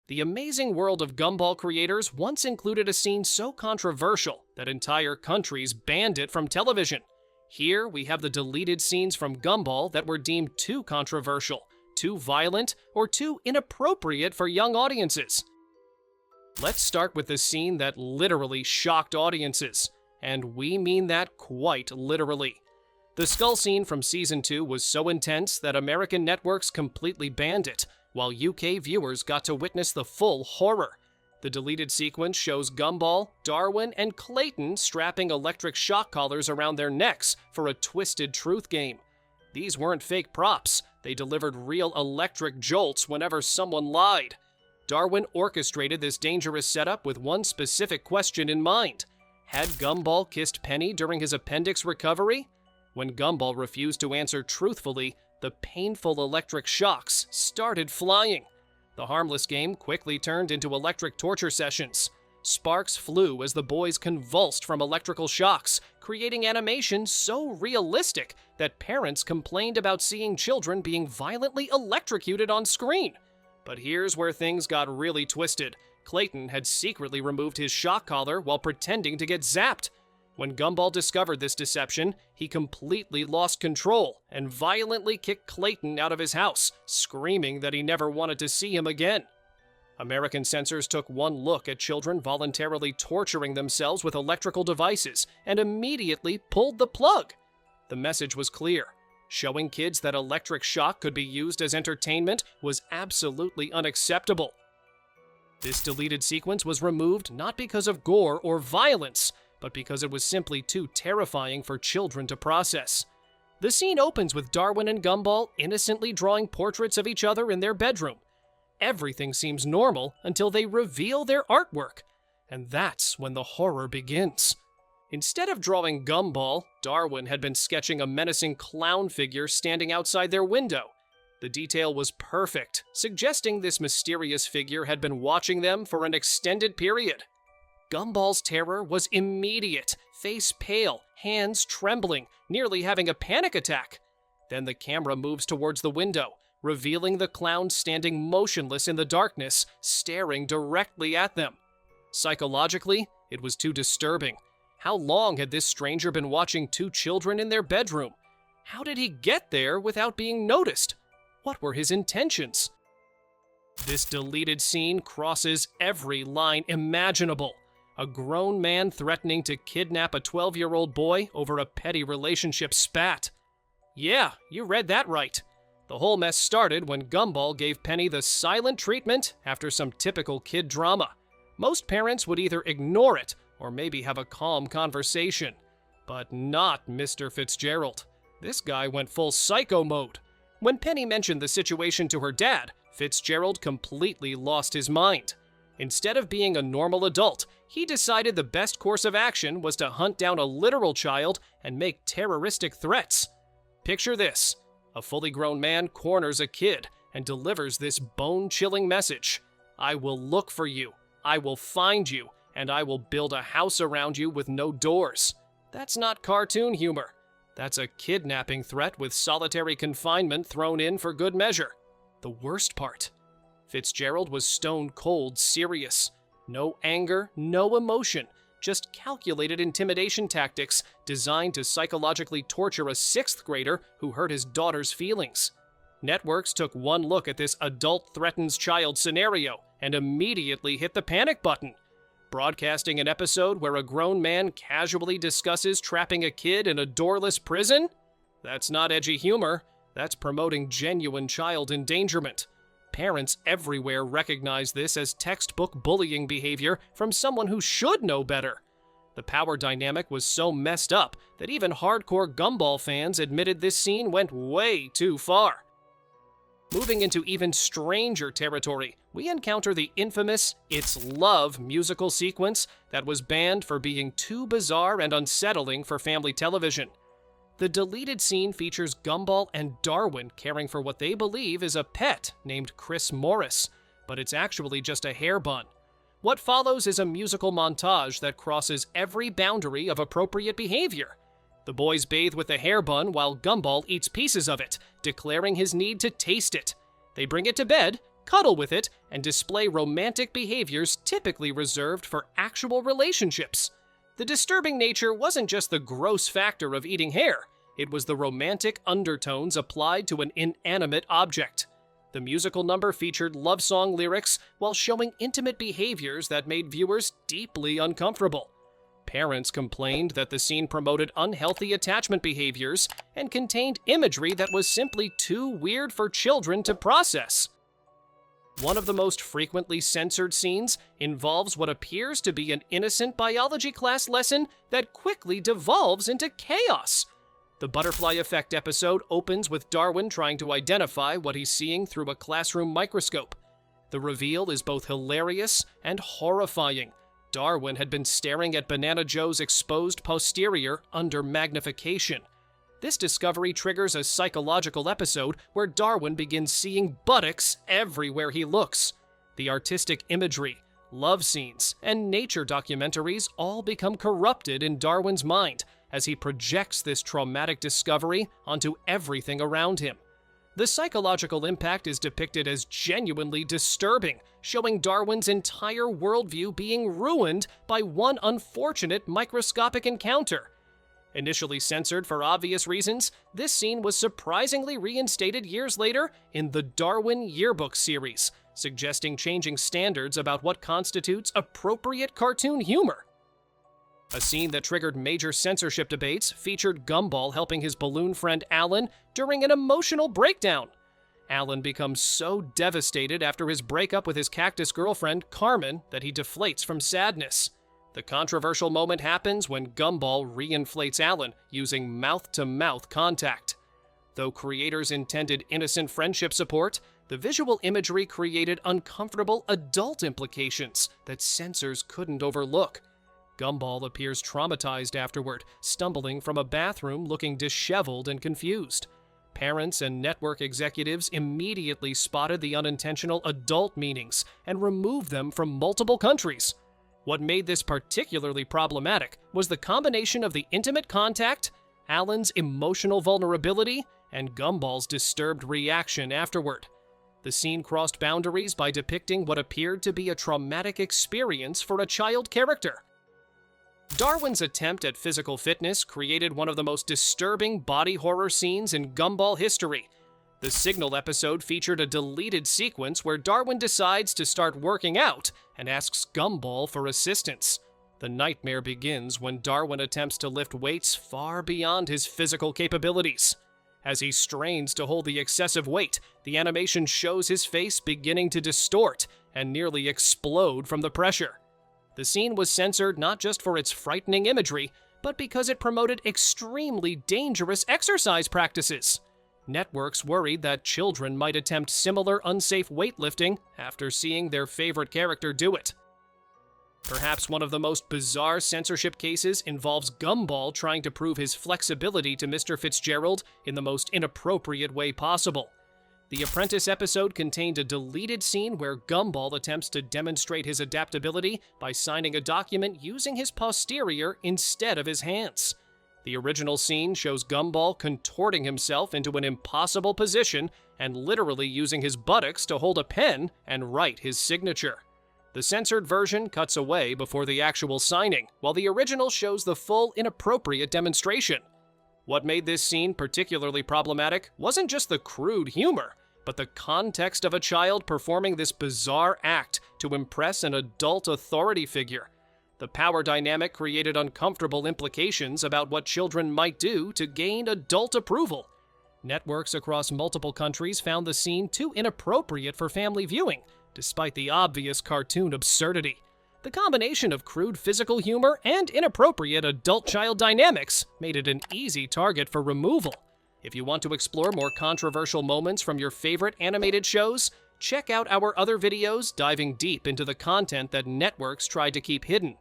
The Amazing World of Gumball creators once included a scene so controversial that entire countries banned it from television. Here, we have the deleted scenes from Gumball that were deemed too controversial, too violent, or too inappropriate for young audiences. Let's start with the scene that literally shocked audiences, and we mean that quite literally. The skull scene from Season 2 was so intense that American networks completely banned it, while UK viewers got to witness the full horror. The deleted sequence shows Gumball, Darwin, and Clayton strapping electric shock collars around their necks for a twisted truth game. These weren't fake props, they delivered real electric jolts whenever someone lied. Darwin orchestrated this dangerous setup with one specific question in mind. Had Gumball kissed Penny during his appendix recovery? When Gumball refused to answer truthfully, the painful electric shocks started flying. The harmless game quickly turned into electric torture sessions. Sparks flew as the boys convulsed from electrical shocks, creating animation so realistic that parents complained about seeing children being violently electrocuted on screen. But here's where things got really twisted. Clayton had secretly removed his shock collar while pretending to get zapped. When Gumball discovered this deception, he completely lost control and violently kicked Clayton out of his house, screaming that he never wanted to see him again. American censors took one look at children voluntarily torturing themselves with electrical devices and immediately pulled the plug. The message was clear. Showing kids that electric shock could be used as entertainment was absolutely unacceptable. This deleted sequence was removed not because of gore or violence, but because it was simply too terrifying for children to process. The scene opens with Darwin and Gumball innocently drawing portraits of each other in their bedroom. Everything seems normal until they reveal their artwork, and that's when the horror begins. Instead of drawing Gumball, Darwin had been sketching a menacing clown figure standing outside their window. The detail was perfect, suggesting this mysterious figure had been watching them for an extended period. Gumball's terror was immediate, face pale, hands trembling, nearly having a panic attack. Then the camera moves towards the window, revealing the clown standing motionless in the darkness, staring directly at them. Psychologically, it was too disturbing. How long had this stranger been watching two children in their bedroom? How did he get there without being noticed? What were his intentions? This deleted scene crosses every line imaginable. A grown man threatening to kidnap a 12-year-old boy over a petty relationship spat. Yeah, you read that right. The whole mess started when Gumball gave Penny the silent treatment after some typical kid drama. Most parents would either ignore it or maybe have a calm conversation. But not Mr. Fitzgerald. This guy went full psycho mode. When Penny mentioned the situation to her dad, Fitzgerald completely lost his mind. Instead of being a normal adult, he decided the best course of action was to hunt down a literal child and make terroristic threats. Picture this. A fully grown man corners a kid and delivers this bone-chilling message. I will look for you, I will find you, and I will build a house around you with no doors. That's not cartoon humor. That's a kidnapping threat with solitary confinement thrown in for good measure. The worst part. Fitzgerald was stone-cold serious. No anger, no emotion, just calculated intimidation tactics designed to psychologically torture a sixth grader who hurt his daughter's feelings. Networks took one look at this adult threatens child scenario and immediately hit the panic button. Broadcasting an episode where a grown man casually discusses trapping a kid in a doorless prison? That's not edgy humor, that's promoting genuine child endangerment. Parents everywhere recognize this as textbook bullying behavior from someone who should know better. The power dynamic was so messed up that even hardcore Gumball fans admitted this scene went way too far. Moving into even stranger territory, we encounter the infamous It's Love musical sequence that was banned for being too bizarre and unsettling for family television. The deleted scene features Gumball and Darwin caring for what they believe is a pet named Chris Morris, but it's actually just a hair bun. What follows is a musical montage that crosses every boundary of appropriate behavior. The boys bathe with the hair bun while Gumball eats pieces of it, declaring his need to taste it. They bring it to bed, cuddle with it, and display romantic behaviors typically reserved for actual relationships. The disturbing nature wasn't just the gross factor of eating hair, it was the romantic undertones applied to an inanimate object. The musical number featured love song lyrics while showing intimate behaviors that made viewers deeply uncomfortable. Parents complained that the scene promoted unhealthy attachment behaviors and contained imagery that was simply too weird for children to process. One of the most frequently censored scenes involves what appears to be an innocent biology class lesson that quickly devolves into chaos. The Butterfly Effect episode opens with Darwin trying to identify what he's seeing through a classroom microscope. The reveal is both hilarious and horrifying. Darwin had been staring at Banana Joe's exposed posterior under magnification. This discovery triggers a psychological episode where Darwin begins seeing buttocks everywhere he looks. The artistic imagery, love scenes, and nature documentaries all become corrupted in Darwin's mind as he projects this traumatic discovery onto everything around him. The psychological impact is depicted as genuinely disturbing, showing Darwin's entire worldview being ruined by one unfortunate microscopic encounter. Initially censored for obvious reasons, this scene was surprisingly reinstated years later in the Darwin Yearbook series, suggesting changing standards about what constitutes appropriate cartoon humor. A scene that triggered major censorship debates featured Gumball helping his balloon friend Alan during an emotional breakdown. Alan becomes so devastated after his breakup with his cactus girlfriend, Carmen, that he deflates from sadness. The controversial moment happens when Gumball reinflates Alan using mouth-to-mouth contact. Though creators intended innocent friendship support, the visual imagery created uncomfortable adult implications that censors couldn't overlook. Gumball appears traumatized afterward, stumbling from a bathroom looking disheveled and confused. Parents and network executives immediately spotted the unintentional adult meanings and removed them from multiple countries. What made this particularly problematic was the combination of the intimate contact, Alan's emotional vulnerability, and Gumball's disturbed reaction afterward. The scene crossed boundaries by depicting what appeared to be a traumatic experience for a child character. Darwin's attempt at physical fitness created one of the most disturbing body horror scenes in Gumball history. The Signal episode featured a deleted sequence where Darwin decides to start working out and asks Gumball for assistance. The nightmare begins when Darwin attempts to lift weights far beyond his physical capabilities. As he strains to hold the excessive weight, the animation shows his face beginning to distort and nearly explode from the pressure. The scene was censored not just for its frightening imagery, but because it promoted extremely dangerous exercise practices. Networks worried that children might attempt similar unsafe weightlifting after seeing their favorite character do it. Perhaps one of the most bizarre censorship cases involves Gumball trying to prove his flexibility to Mr. Fitzgerald in the most inappropriate way possible. The Apprentice episode contained a deleted scene where Gumball attempts to demonstrate his adaptability by signing a document using his posterior instead of his hands. The original scene shows Gumball contorting himself into an impossible position and literally using his buttocks to hold a pen and write his signature. The censored version cuts away before the actual signing, while the original shows the full inappropriate demonstration. What made this scene particularly problematic wasn't just the crude humor, but the context of a child performing this bizarre act to impress an adult authority figure. The power dynamic created uncomfortable implications about what children might do to gain adult approval. Networks across multiple countries found the scene too inappropriate for family viewing, despite the obvious cartoon absurdity. The combination of crude physical humor and inappropriate adult-child dynamics made it an easy target for removal. If you want to explore more controversial moments from your favorite animated shows, check out our other videos diving deep into the content that networks tried to keep hidden.